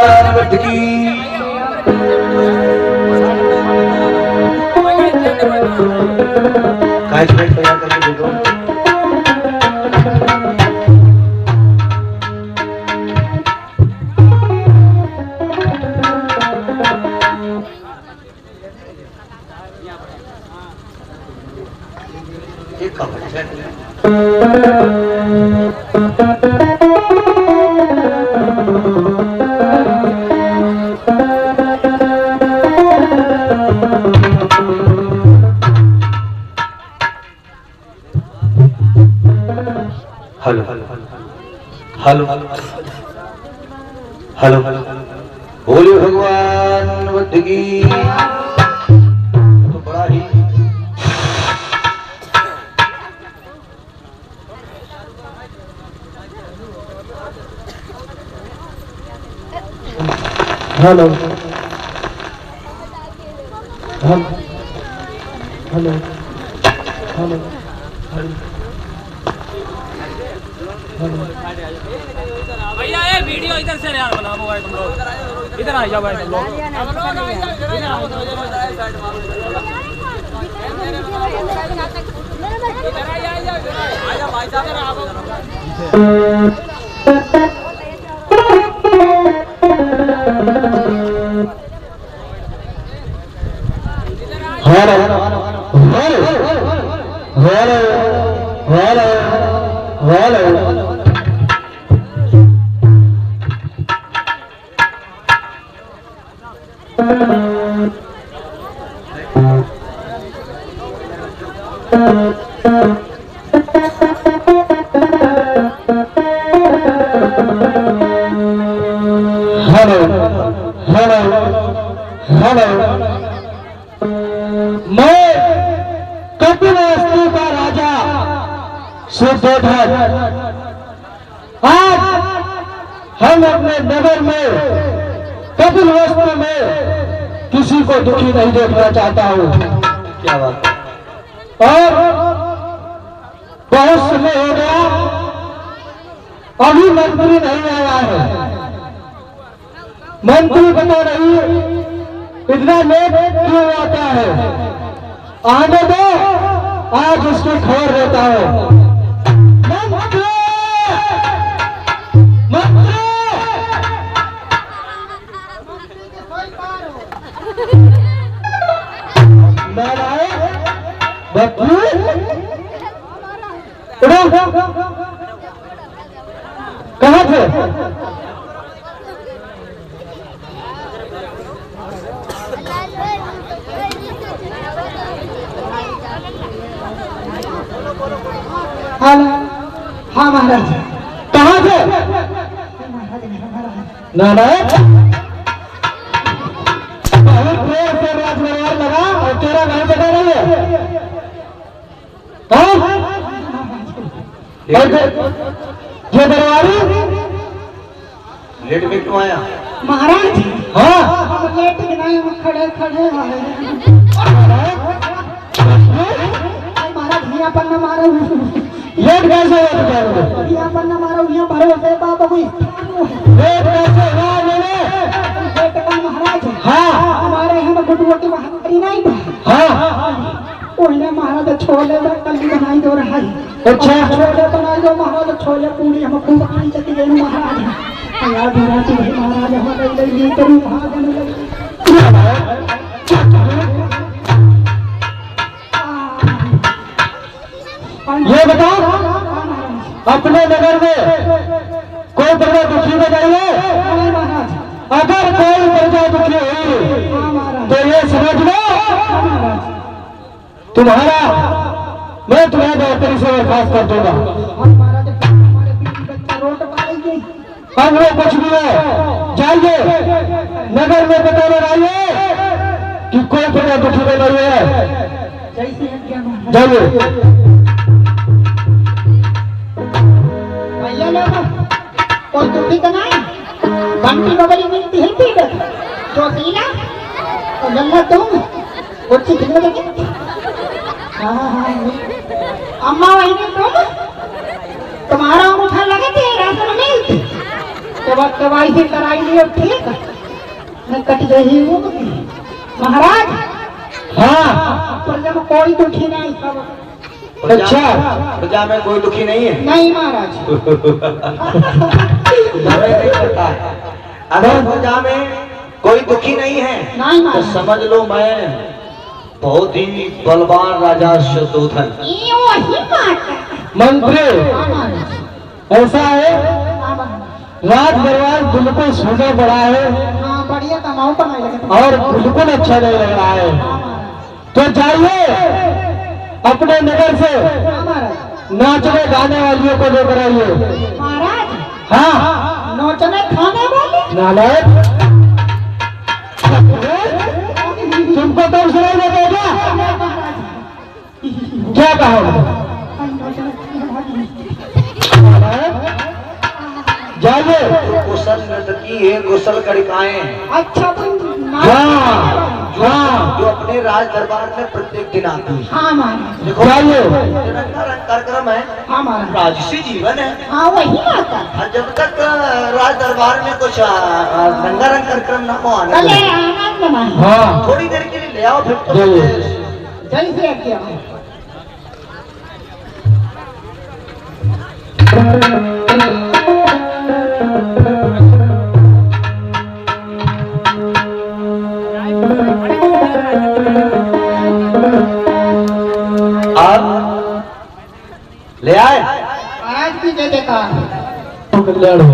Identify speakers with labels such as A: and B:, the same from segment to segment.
A: तैयार करके दे दो। एक कमर है। हेलो हेलो हेलो बोले भगवान बुद्ध की। तो बड़ा ही हेलो हेलो हेलो
B: भैया ये वीडियो इधर से यार बनाओ भाई तुम लोग इधर आ जाओ भाई तुम लोग इधर आओ साइड मारो इधर आ जाओ भाई साहब इधर आओ
A: hello hello hello hello hello hello hello मैं कपिलवस्तु का राजा शुद्धोधन आज हम अपने नगर में कपिलवस्तु में किसी को दुखी नहीं देखना चाहता हूँ। क्या बात है। और बहुत समय हो गया अभी मंत्री नहीं आया है। मंत्री बता नहीं इतना लेट क्यों आता है। आने दो आज उसकी खबर देता हूँ। मंत्री मंत्री कहाँ थे। हेलो हाँ महाराज कहाँ थे। नारायण बहुत देर से राजदरबार लगा और तेरा घर बता रही है। ये दरबारी लेट में क्यों आया
C: महाराज।
A: हाँ
C: हम लेट के नहीं हम खड़े खड़े आए। महाराज यहाँ पर न मारो
A: लेट कैसे हुआ तुम्हारे
C: यहाँ पर न मारो यहाँ भरोसे बाबा कोई
A: लेट कैसे हुआ मैंने
C: लेट का महाराज।
A: हाँ
C: हमारे यहाँ गुटुआ की बहादुरी नहीं था।
A: हाँ
C: उन्हें महाराज छोले में कली बनाई दो रहा है।
A: अच्छा
C: छोले बनाई दो महाराज छोले पूरी हम खूब खाई जाती है महाराज। यार महाराज हमारे लिए करूँ भागने लगी।
A: ये बताओ अपने नगर में कोई प्रजा दुखी बताइए। अगर कोई प्रजा दुखी हुई तो ये समझ लो तुम्हारा मैं तुम्हें बेहतरी से बर्खास्त कर दूंगा। अब वो कुछ भी है जाइए नगर में बताने आइए कि कोई प्रजा दुखी नहीं है। जाइए
C: भैया लोग कोई दुखी तो नहीं। बंटी बबली मिलती है पीट जो सीना और लल्ला तुम कुछ खिलने लगे। अम्मा वही तुम तुम्हारा अंगूठा लगे थे राशन मिलती तो जब KYC कराई लियो ठीक मैं कट गई हूँ महाराज।
A: हाँ
C: पर जब कोई दुखी नहीं सब
A: अच्छा
D: प्रजा में कोई दुखी नहीं है।
C: नहीं महाराज।
D: हमें नहीं पता है। अगर प्रजा में कोई दुखी नहीं है
C: नहीं
D: तो
C: महाराज।
D: समझ लो मैं बहुत ही बलवान राजा शुद्धोधन।
C: ये वही बात है।
A: मंत्री
C: हाँ महाराज।
A: ऐसा है
C: हाँ महाराज।
A: राज दरबार बिल्कुल सोना बड़ा है
C: हाँ बढ़िया कमाओ कमाई लगे।
A: और बिल्कुल अच्छा नहीं लग रहा है।
C: हाँ महाराज।
A: तो जाइए अपने नगर से
C: हाँ महाराज।
A: नाचने गाने वालियों को लेकर आइए।
C: महाराज
A: हाँ
C: नोचने खाने वाले
A: नालायक तुमको तो सुनाई देता क्या?
C: महाराज।
A: क्या कहा?
C: नोचने खाने
A: नालायक? जाइए।
D: कुशल नर्तकी है, कुशल कड़िकाएं
C: अच्छा तुम
A: हाँ हाँ
D: जो अपने राज दरबार में प्रत्येक दिन आती है।
C: हाँ महाराज।
D: देखो
A: जाइए।
D: रंगारंग कार्यक्रम है,
C: हाँ महाराज।
D: राजसी जीवन है।
C: हाँ वही बात है।
D: और जब तक राज दरबार में कुछ रंगारंग कार्यक्रम ना हो आने
C: कले
D: दो।
C: आनंद मनाए
A: हाँ
D: थोड़ी देर के लिए ले आओ फिर तो
A: जाइए।
C: जैसे क्या
D: अब ले आए।
C: महाराज की जय जयकार।
A: कल्याण हो।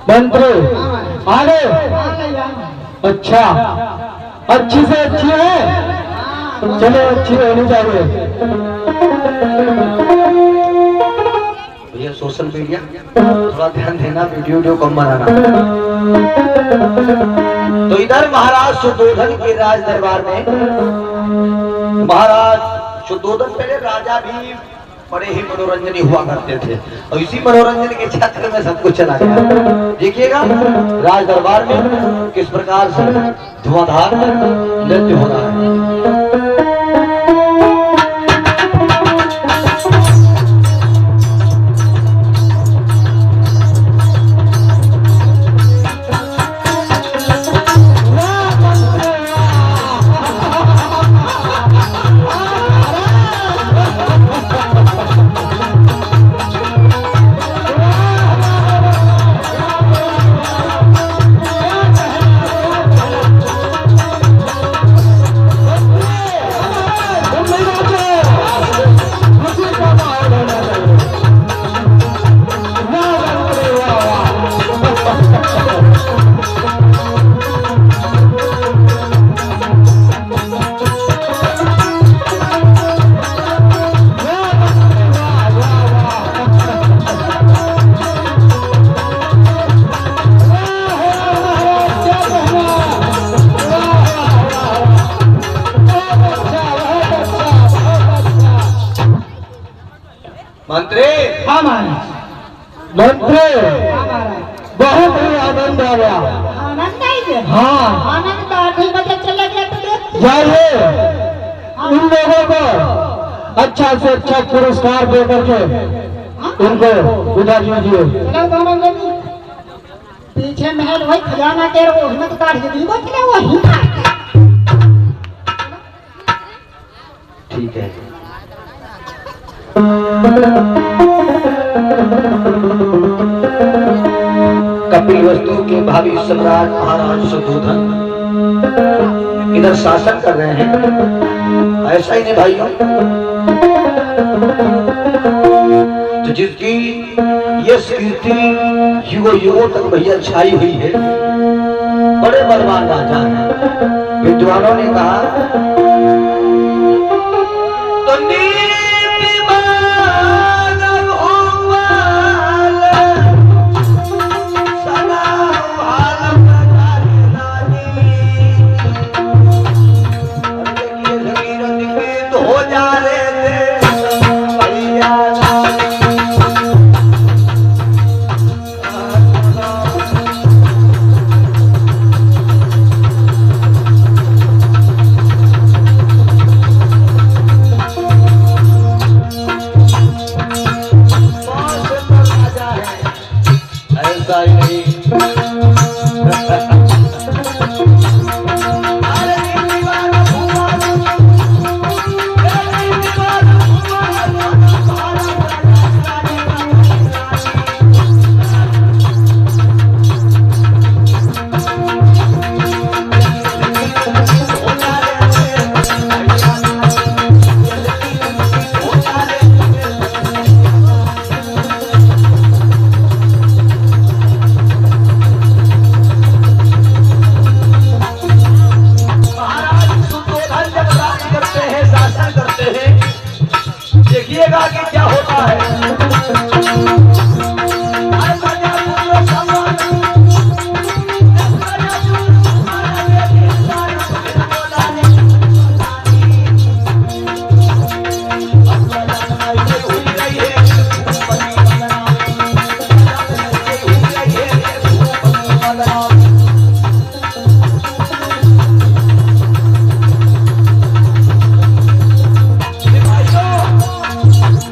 A: मंत्री आ गए?
C: हाँ ले जाओ।
A: अच्छा अच्छी से अच्छी है।
C: हाँ
A: चलो अच्छी होनी चाहिए।
D: ये सोशल मीडिया थोड़ा ध्यान देना, वीडियो कम बनाना। तो इधर महाराज शुद्धोधन के राज दरबार में महाराज शुद्धोधन पहले राजा भी बड़े ही मनोरंजनी हुआ करते थे और इसी मनोरंजन के क्षेत्र में सब कुछ चला गया। देखिएगा राज दरबार में किस प्रकार से धुआंधार नृत्य हो रहा है। मंत्री
C: हाँ महाराज।
A: मंत्री
C: हाँ महाराज।
A: बहुत ही आनंद आ गया।
C: आनंद आई गया।
A: हाँ
C: आनंद का 8 बजे चले गए तो देखते।
A: जाइए उन लोगों को अच्छा से अच्छा पुरस्कार दे करके उनको विदा कीजिए।
C: चलो दोनों जनी पीछे महल वही खजाना के वो हिम्मत काट के दी बचले वो हिम्मत।
D: ठीक है। कपिल वस्तु के भावी सम्राट महाराज शुद्धोधन इधर शासन कर रहे हैं। ऐसा ही नहीं भाइयों, तो जिसकी ये कीर्ति युगों युगों तक भैया छाई हुई है, बड़े बलवान राजा हैं। विद्वानों ने कहा तो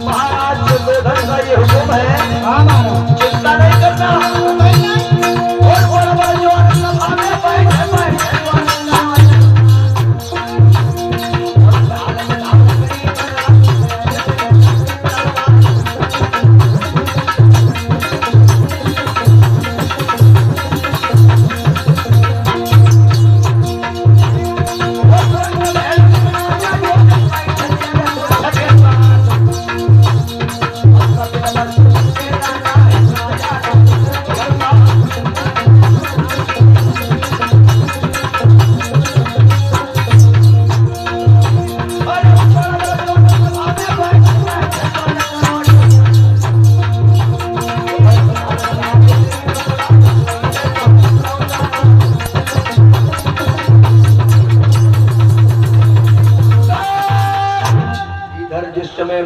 D: महाराज शुद्धोधन का ये हुक्म है,
C: हाँ महाराज।
D: चिंता नहीं करना। और बड़ा जो आगे बैठे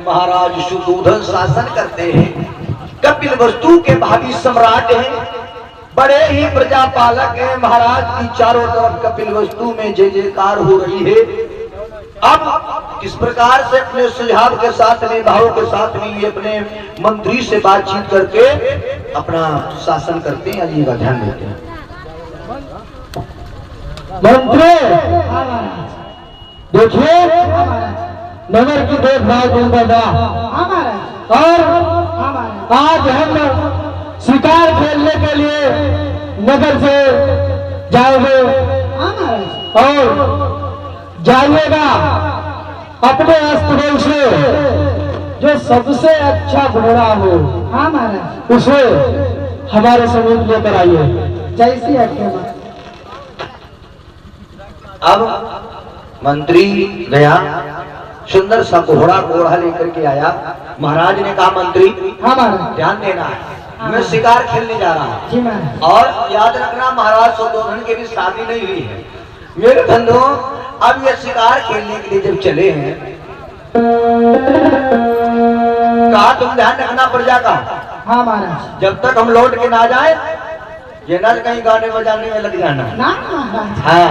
D: महाराज शुद्धोधन शासन करते हैं, कपिल वस्तु के भावी सम्राट हैं, बड़े ही प्रजापालक हैं। महाराज की चारों तरफ कपिल वस्तु में जय जयकार हो रही है। अब किस प्रकार से अपने सुझाव के साथ में, भावों के साथ में ये अपने मंत्री से बातचीत करके अपना शासन करते हैं, अजी का ध्यान देते हैं।
A: मंत्री
C: हाँ महाराज।
A: देखिए,
C: हाँ महाराज।
A: नगर की देखभाल तुम करना।
C: हाँ महाराज।
A: और
C: हाँ महाराज।
A: आज हम शिकार खेलने के लिए नगर से जाओगे
C: हाँ महाराज।
A: और जाइएगा अपने अस्तबल से जो सबसे अच्छा घोड़ा हो
C: हाँ महाराज।
A: उसे हमारे समीप लेकर आइए।
C: जैसी आज्ञा महाराज।
D: अब मंत्री गया, सुंदर सा घोड़ा लेकर के आया। महाराज ने कहा, मंत्री
C: हाँ महाराज।
D: ध्यान देना है, मैं शिकार खेलने जा रहा हूँ।
C: जी महाराज।
D: और याद रखना, महाराज शुद्धोधन की भी शादी नहीं हुई है। मेरे धंधो अब ये शिकार खेलने के लिए जब चले हैं, कहा तुम ध्यान रखना प्रजा का,
C: हाँ महाराज।
D: जब तक हम लौट के ना जाए ये ना कहीं गाने बजाने में लग जाना।
C: ना महाराज।
D: हाँ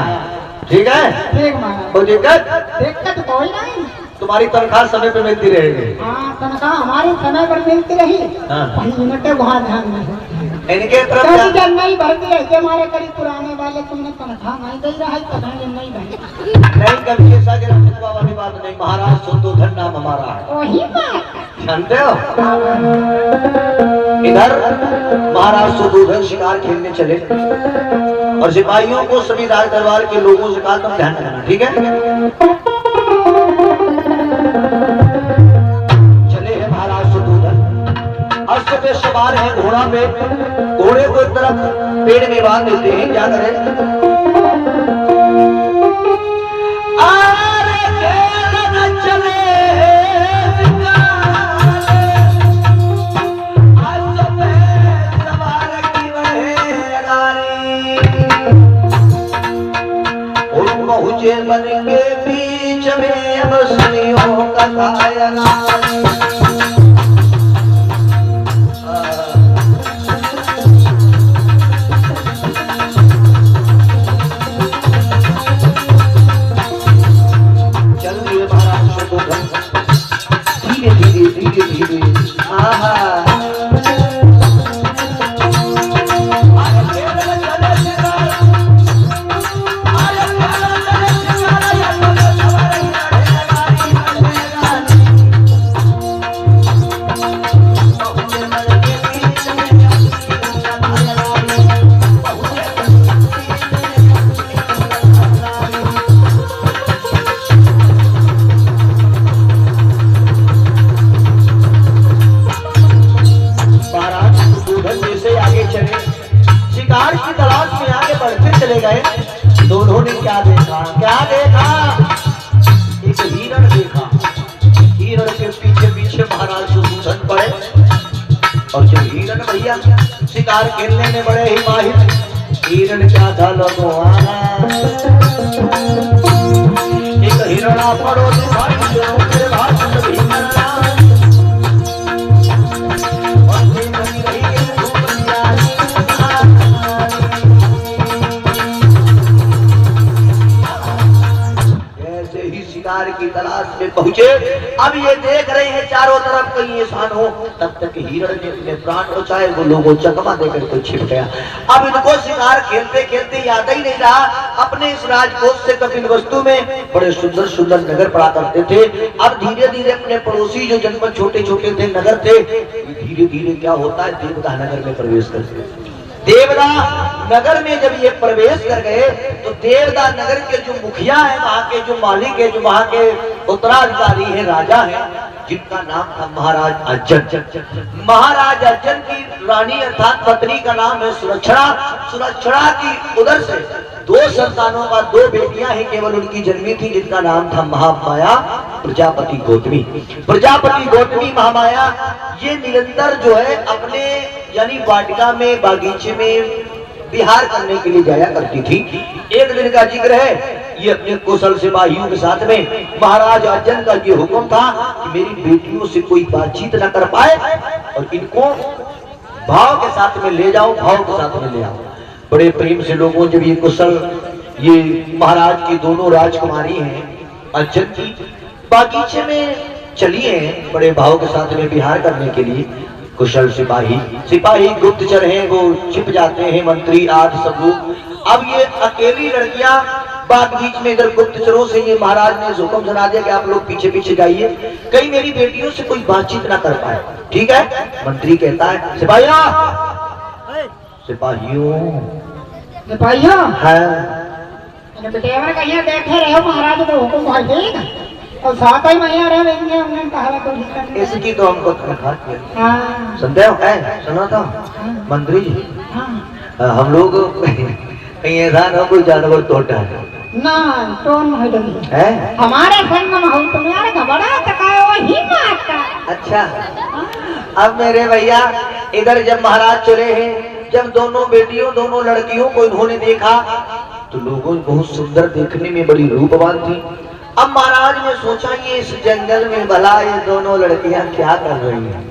D: ठीक है,
C: ठीक महाराज।
D: कोई दिक्कत?
C: दिक्कत कोई नहीं।
D: तुम्हारी तनख्वाह समय पे मिलती रहेगी।
C: हाँ तनख्वाह हमारे समय पर मिलती रही।
D: हाँ।
C: मिनट वहाँ ध्यान नहीं।
D: इनके तरफ
C: कभी
D: ध्यान-
C: जब नहीं भरती है कि हमारे करीब पुराने वाले तुमने तनख्वाह नहीं दे रहा है तो मैंने नहीं भरी।
D: नहीं, कभी ऐसा कि रखवा वाली बात नहीं। महाराज शुद्धोधन नाम हमारा है,
C: वही बात।
D: जानते हो। इधर महाराज शुद्धोधन शिकार खेलने चले और सिपाहियों को, सभी राज दरबार के लोगों से कहा तुम ध्यान रखना, ठीक है। चले हैं महाराज शुद्धोधन, अश्व पे सवार है, घोड़ा पे, घोड़े को एक तरफ पेड़ में बांध देते हैं। क्या करें? बन के बीच में अब सुनियो कथायना। चल रही महाराज शुद्धोधन, धीरे धीरे धीरे धीरे। आहा दोनों ने क्या देखा? क्या देखा? एक हिरण देखा। हिरण के पीछे पीछे महाराज शुद्धोधन पड़े और जब हिरण भैया शिकार खेलने में बड़े ही माहिर, हिरण क्या था लगवाना। एक हिरणा पड़ो तुम्हारी मेरे भाग सभी मरना। और शिकार की तलाश में पहुंचे। अब ये देख रहे हैं चारों तरफ कहीं इंसान हो, तब तक हिरण ने अपने प्राण बचाए, वो लोगों चकमा देकर के छिप गया। अब इनको शिकार खेलते खेलते याद ही नहीं रहा, अपने इस राजकोष से कपिल वस्तु में बड़े सुंदर सुंदर नगर पड़ा करते थे। अब धीरे धीरे अपने पड़ोसी जो जनपद छोटे छोटे थे नगर थे, धीरे धीरे क्या होता है, देवदा नगर में प्रवेश करते। देवदा नगर में जब ये प्रवेश कर गए तो देवदा नगर के जो मुखिया है, वहां के जो मालिक है, जो वहां के उत्तराधिकारी है, राजा है, जिनका नाम था महाराज अज्जन। महाराज अज्जन की रानी अर्थात पत्नी का नाम है सुरक्षणा। सुरक्षणा की उधर से 2 संतानों का 2 बेटियां ही केवल उनकी जन्मी थी, जिनका नाम था महामाया, प्रजापति गौतमी। प्रजापति गौतमी महामाया ये निरंतर जो है अपने यानी वाटिका में, बागीचे में विहार करने के लिए जाया करती थी। एक दिन का जिक्र है, ये अपने कुशल सिपाहियों के साथ में महाराज अज्जन का ये हुक्म था कि मेरी बेटियों से कोई बातचीत न कर पाए और इनको भाव के साथ में ले जाओ, भाव के साथ में ले आओ। बड़े प्रेम से लोगों जब ये कुशल, ये महाराज की दोनों राजकुमारी हैं अज्जन की, बागीचे में चली हैं बड़े भाव के साथ में विहार करने के लिए। कुशल सिपाही गुप्तचर हैं, वो छिप जाते हैं, मंत्री आदि सब लोग। अब ये अकेली लड़कियां बाग बीच में इधर गुप्तचरों से ये महाराज ने हुक्म सुना दिया कि आप लोग पीछे पीछे जाइए, कहीं मेरी बेटियों से कोई बातचीत ना कर पाए। ठीक है, मंत्री कहता है सिपाहियों
C: बेटेवर कहीं देखे रहे हो महाराज तो हुक्म भाई देगा और साथ ही मैं रहे रहेंगे, उन्होंने कहा तो
D: इसकी तो हमको तनख्वाह संदेह है। सुना था मंत्री जी, हम लोग कहीं ऐसा ना कोई जानवर तोटा है
C: ना तो है हमारे संग में हो तुम्हारे का बड़ा तकाया वही मारता।
D: अच्छा, अब मेरे भैया इधर जब महाराज चले हैं, जब दोनों बेटियों दोनों लड़कियों को इन्होंने देखा तो लोगों बहुत सुंदर, देखने में बड़ी रूपवान थी। अब महाराज ने सोचा ये इस जंगल में भला ये दोनों लड़कियां क्या कर रही हैं।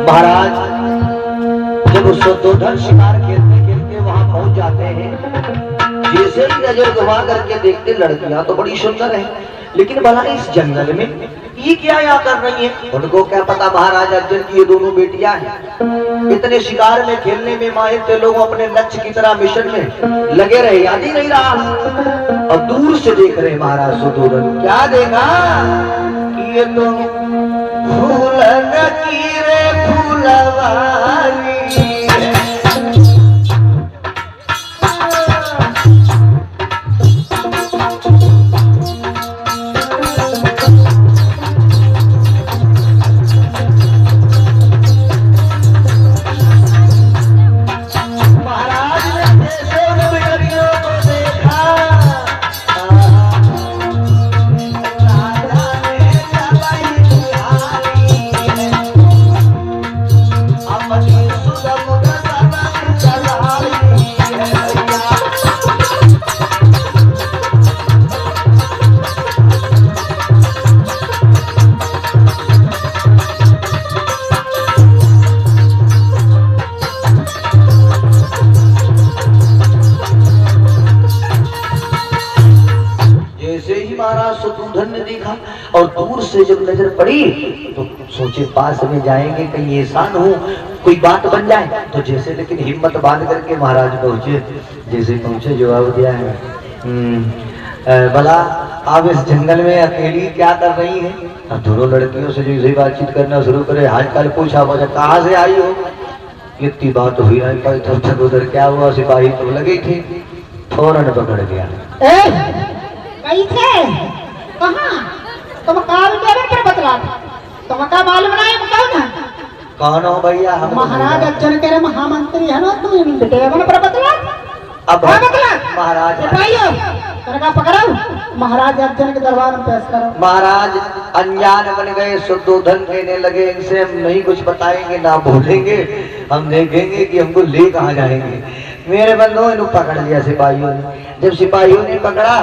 D: महाराज जब उस शुद्धोधन शिकार खेलते खेलते वहां पहुंच जाते हैं, जैसे ही नजर घुमा करके देखते लड़कियां तो बड़ी सुंदर है, लेकिन भला इस जंगल में ये क्या यहाँ कर रही है। उनको क्या पता महाराज अर्जुन की ये दोनों बेटियां हैं। इतने शिकार में खेलने में माहिर थे, लोग अपने लक्ष्य की तरह मिशन में लगे रहे, याद ही नहीं रहा। और दूर से देख रहे महाराज शुद्धोधन, क्या देखा कि ये तो फूल की रे फूलवारी। शुद्धोधन ने देखा और दूर से जब नजर पड़ी तो सोचे पास में जाएंगे, कहीं ऐसा न हो कोई बात बन जाए। तो जैसे लेकिन हिम्मत बांध करके महाराज पहुंचे, जैसे पहुंचे जवाब दिया है भला आप इस जंगल में अकेली क्या कर रही हैं। अब दोनों लड़कियों से जैसे बातचीत करना शुरू करे, हालचाल पूछा, बोला कहाँ से आई हो। इतनी बात हुई ना, इधर उधर क्या हुआ, सिपाही तो लगे थे, फौरन पकड़ गया।
C: कैसे कहाँ तुम काम पर बतला तुम का मालूम नहीं, बताओ ना
D: कौन हो भैया। हम
C: महाराज अर्जुन के महामंत्री है ना, तुम बेटेवन पर बतला।
D: अब महाराज
C: का पकड़ो, महाराज अर्जुन के दरबार में पेश करो।
D: महाराज अनजान बन गए, शुद्धोधन कहने लगे इनसे हम नहीं कुछ बताएंगे ना बोलेंगे, हम देखेंगे कि हमको ले कहाँ जाएंगे। मेरे बंधुओं इन्हों पकड़ लिया सिपाहियों ने। जब सिपाहियों ने पकड़ा,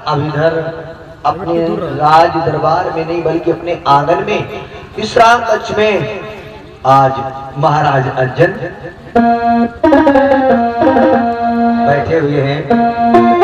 D: अब इधर अपने राज दरबार में नहीं बल्कि अपने आंगन में विश्राम कक्ष में आज महाराज अर्जुन बैठे हुए हैं।